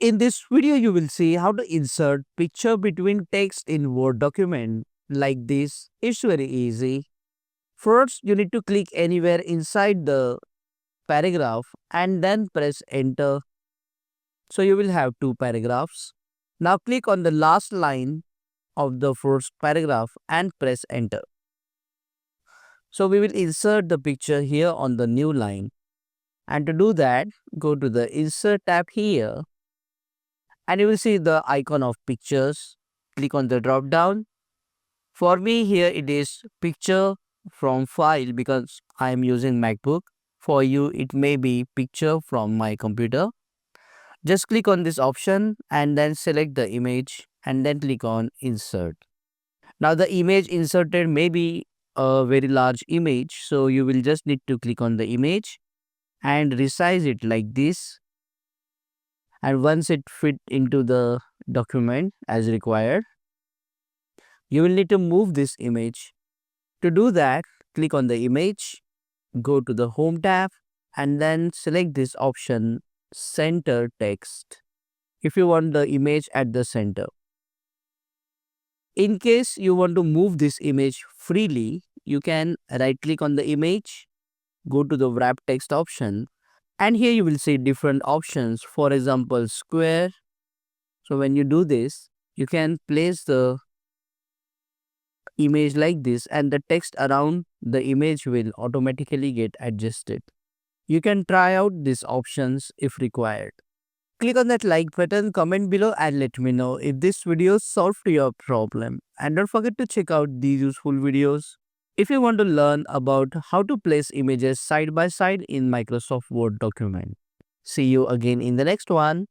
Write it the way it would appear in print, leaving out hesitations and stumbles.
In this video, you will see how to insert picture between text in Word document like this. It's very easy. First, you need to click anywhere inside the paragraph and then press enter. So you will have two paragraphs. Now click on the last line of the first paragraph and press enter. So we will insert the picture here on the new line. And to do that, go to the insert tab here and you will see the icon of pictures. Click on the drop down. For me here it is picture from file because I am using MacBook. For you it may be picture from my computer. Just click on this option and then select the image and then click on insert. Now the image inserted may be a very large image, so you will just need to click on the image and resize it like this. And once it fit into the document as required, you will need to move this image. To do that, click on the image, go to the home tab and then select this option center text if you want the image at the center. In case you want to move this image freely, you can right click on the image, go to the wrap text option and here you will see different options. For example, square. So when you do this, you can place the image like this and the text around the image will automatically get adjusted. You can try out these options if required. Click on that like button, comment below and let me know if this video solved your problem. And don't forget to check out these useful videos. If you want to learn about how to place images side by side in Microsoft Word document. See you again in the next one.